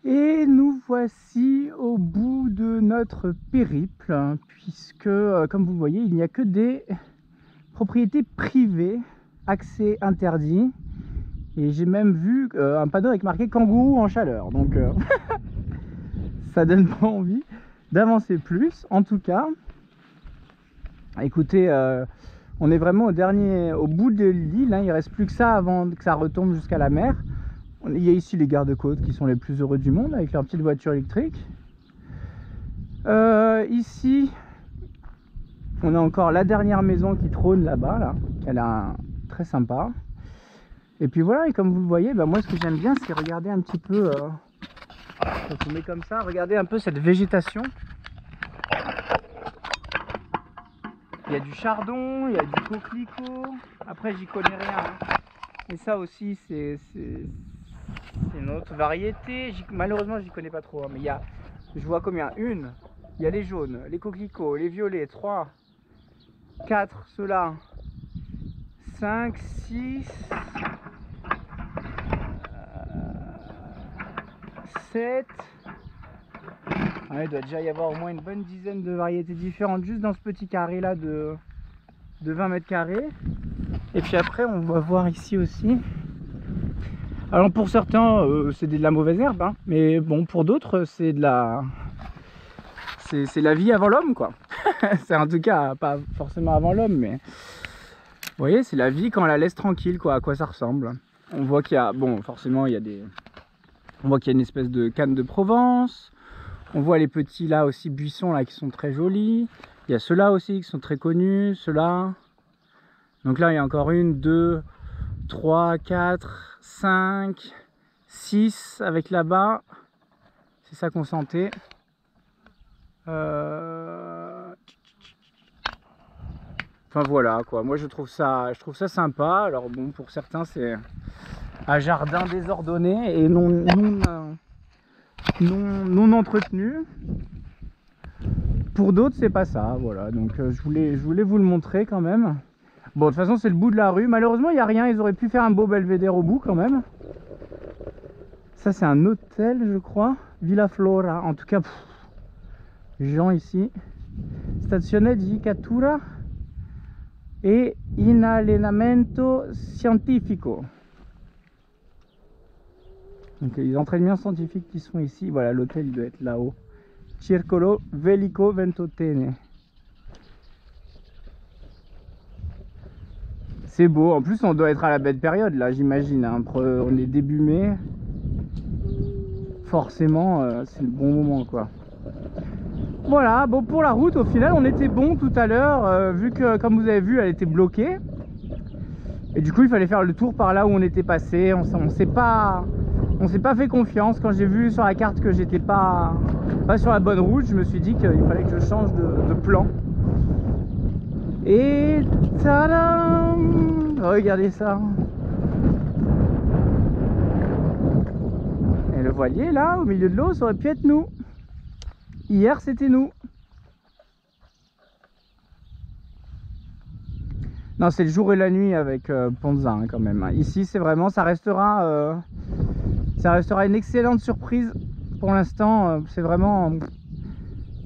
Et nous voici au bout de notre périple, puisque, comme vous le voyez, il n'y a que des propriétés privées, accès interdit. Et j'ai même vu un panneau avec marqué kangourou en chaleur. Donc, ça donne pas envie d'avancer plus. En tout cas, écoutez, on est vraiment au bout de l'île. Hein. Il ne reste plus que ça avant que ça retombe jusqu'à la mer. Il y a ici les gardes-côtes qui sont les plus heureux du monde avec leur petite voiture électrique. Ici, on a encore la dernière maison qui trône là-bas, là, qui a très sympa. Et puis voilà, et comme vous le voyez, bah, moi ce que j'aime bien, c'est regarder un petit peu, quand on met comme ça, regarder un peu cette végétation. Il y a du chardon, il y a du coquelicot. Après, j'y connais rien. Hein. Et ça aussi, c'est une autre variété. Malheureusement, j'y connais pas trop. Hein, mais il y a, je vois combien? Une. Il y a les jaunes, les coquelicots, les violets. 3, 4, ceux-là. 5, 6, 7. Ouais, il doit déjà y avoir au moins une bonne dizaine de variétés différentes juste dans ce petit carré là de 20 mètres carrés. Et puis après, on va voir ici aussi. Alors pour certains, c'est de la mauvaise herbe, hein, mais bon, pour d'autres, c'est de la... C'est la vie avant l'homme, quoi. C'est en tout cas pas forcément avant l'homme, mais vous voyez, c'est la vie quand on la laisse tranquille, quoi. À quoi ça ressemble. On voit qu'il y a, bon, forcément, il y a des... On voit qu'il y a une espèce de canne de Provence. On voit les petits là aussi buissons là qui sont très jolis. Il y a ceux-là aussi qui sont très connus, ceux-là. Donc là, il y a encore une, 2, 3, 4, 5, 6 avec là-bas. C'est ça qu'on sentait. Enfin voilà quoi, moi je trouve ça sympa. Alors bon, pour certains c'est un jardin désordonné et non entretenu. Pour d'autres c'est pas ça, voilà. Donc je voulais vous le montrer quand même. Bon, de toute façon c'est le bout de la rue. Malheureusement il n'y a rien, ils auraient pu faire un beau belvédère au bout quand même. Ça c'est un hôtel je crois, Villa Flora. En tout cas, gens ici. Stazione di cattura e inallenamento scientifico. Donc les entraînements scientifiques qui sont ici. Voilà, l'hôtel il doit être là-haut. Circolo Velico Ventotene. C'est beau. En plus on doit être à la belle période là, j'imagine. Hein. On est début mai. Forcément c'est le bon moment quoi. Voilà, bon pour la route au final on était bon tout à l'heure, vu que comme vous avez vu elle était bloquée. Et du coup il fallait faire le tour par là où on était passé. On s'est pas fait confiance. Quand j'ai vu sur la carte que j'étais pas sur la bonne route, je me suis dit qu'il fallait que je change de plan. Et tadam! Regardez ça. Et le voilier là au milieu de l'eau, ça aurait pu être nous. Hier c'était nous. Non, c'est le jour et la nuit avec Ponza hein, quand même. Ici c'est vraiment, ça restera une excellente surprise. Pour l'instant c'est vraiment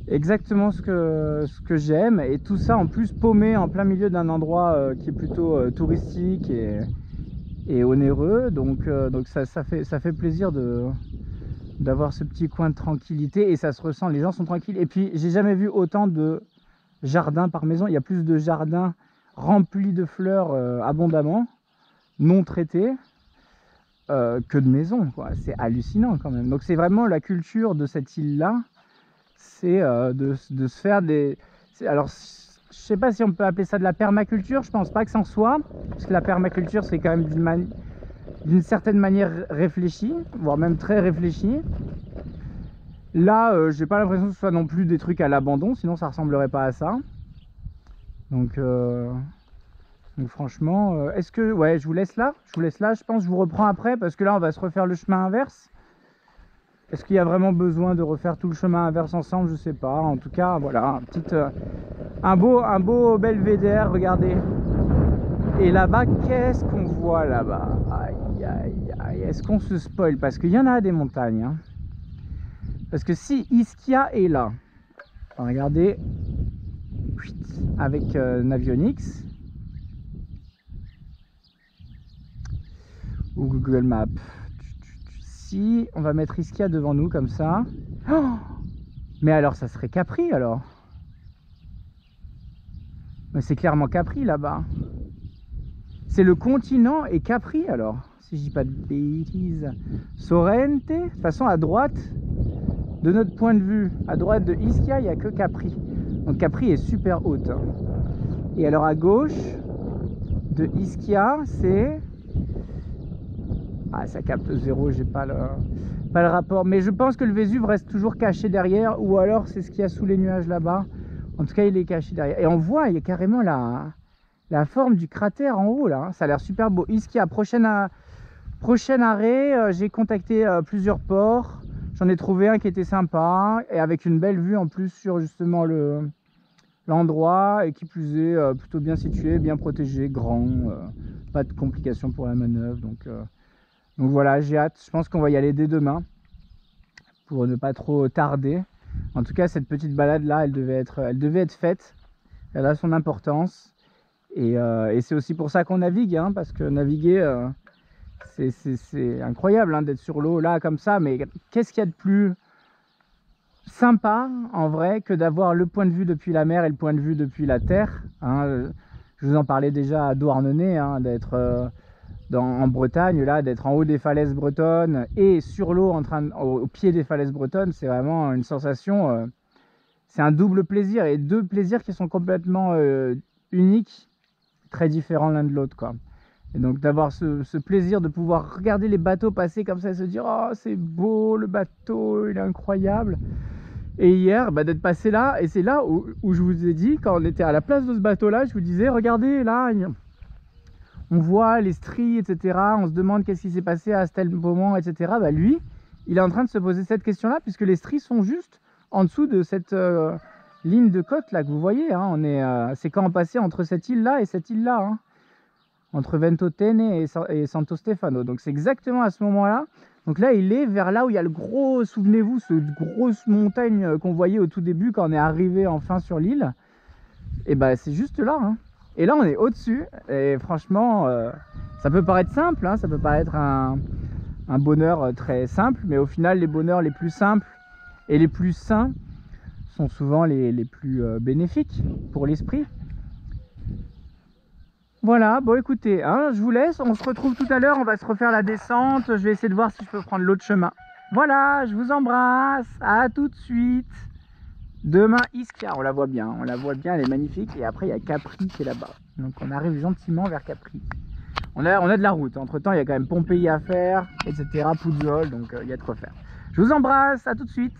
exactement ce que j'aime. Et tout ça en plus paumé en plein milieu d'un endroit qui est plutôt touristique et onéreux. Donc ça fait plaisir d'avoir ce petit coin de tranquillité et ça se ressent, les gens sont tranquilles. Et puis j'ai jamais vu autant de jardins par maison. Il y a plus de jardins remplis de fleurs abondamment, non traités, que de maisons, quoi. C'est hallucinant quand même. Donc c'est vraiment la culture de cette île là, c'est de se faire des... Alors je sais pas si on peut appeler ça de la permaculture, je pense pas que ça en soit, parce que la permaculture c'est quand même d'une certaine manière réfléchie, voire même très réfléchie. Là j'ai pas l'impression que ce soit non plus des trucs à l'abandon, sinon ça ressemblerait pas à ça. Donc franchement, est-ce que... Ouais, je vous laisse là, je pense que je vous reprends après, parce que là on va se refaire le chemin inverse. Est-ce qu'il y a vraiment besoin de refaire tout le chemin inverse ensemble? Je sais pas. En tout cas, voilà, un beau belvédère, regardez. Et là-bas, qu'est-ce qu'on voit là-bas? Aïe, aïe, aïe. Est-ce qu'on se spoil? Parce qu'il y en a des montagnes. Hein. Parce que si Ischia est là, regardez, avec Navionics ou Google Maps, si on va mettre Ischia devant nous comme ça, oh, mais alors ça serait Capri alors. Mais c'est clairement Capri là-bas. C'est le continent et Capri alors, si je dis pas de bêtises. Sorrente, de toute façon à droite, de notre point de vue, à droite de Ischia, il n'y a que Capri. Donc Capri est super haute. Hein. Et alors à gauche de Ischia, c'est... Ah, ça capte zéro, j'ai pas le rapport. Mais je pense que le Vésuve reste toujours caché derrière, ou alors c'est ce qu'il y a sous les nuages là-bas. En tout cas, il est caché derrière. Et on voit, il y a carrément la forme du cratère en haut là. Ça a l'air super beau. Ischia, prochain arrêt, j'ai contacté plusieurs ports. J'en ai trouvé un qui était sympa et avec une belle vue en plus sur justement l'endroit et qui plus est plutôt bien situé, bien protégé, grand, pas de complications pour la manœuvre. Donc voilà, j'ai hâte. Je pense qu'on va y aller dès demain pour ne pas trop tarder. En tout cas, cette petite balade là, elle devait être faite. Elle a son importance et c'est aussi pour ça qu'on navigue, hein, parce que naviguer, c'est incroyable hein, d'être sur l'eau là comme ça. Mais qu'est-ce qu'il y a de plus sympa en vrai que d'avoir le point de vue depuis la mer et le point de vue depuis la terre, hein. Je vous en parlais déjà à Douarnenez, hein, d'être en Bretagne, là, d'être en haut des falaises bretonnes et sur l'eau au pied des falaises bretonnes. C'est vraiment une sensation, c'est un double plaisir et deux plaisirs qui sont complètement uniques, très différents l'un de l'autre, quoi. Et donc d'avoir ce plaisir de pouvoir regarder les bateaux passer comme ça et se dire oh c'est beau, le bateau il est incroyable. Et hier d'être passé là, et c'est là où je vous ai dit, quand on était à la place de ce bateau là, je vous disais regardez là, on voit les stries, etc. On se demande qu'est-ce qui s'est passé à tel moment, etc. Bah lui, il est en train de se poser cette question-là, puisque les stries sont juste en dessous de cette ligne de côte là que vous voyez. Hein. C'est quand on passait entre cette île-là et cette île-là, hein, entre Ventotene et Santo Stefano. Donc c'est exactement à ce moment-là. Donc là, il est vers là où il y a le gros, souvenez-vous, cette grosse montagne qu'on voyait au tout début quand on est arrivé enfin sur l'île. Et bah c'est juste là, hein. Et là on est au-dessus et franchement ça peut paraître simple, hein, ça peut paraître un bonheur très simple, mais au final les bonheurs les plus simples et les plus sains sont souvent les plus bénéfiques pour l'esprit. Voilà, bon écoutez, hein, je vous laisse, on se retrouve tout à l'heure, on va se refaire la descente, je vais essayer de voir si je peux prendre l'autre chemin. Voilà, je vous embrasse, à tout de suite. Demain, Ischia, on la voit bien, elle est magnifique. Et après, il y a Capri qui est là-bas. Donc on arrive gentiment vers Capri. On a de la route, entre temps, il y a quand même Pompéi à faire, etc. Puzzol, donc il y a de quoi faire. Je vous embrasse, à tout de suite.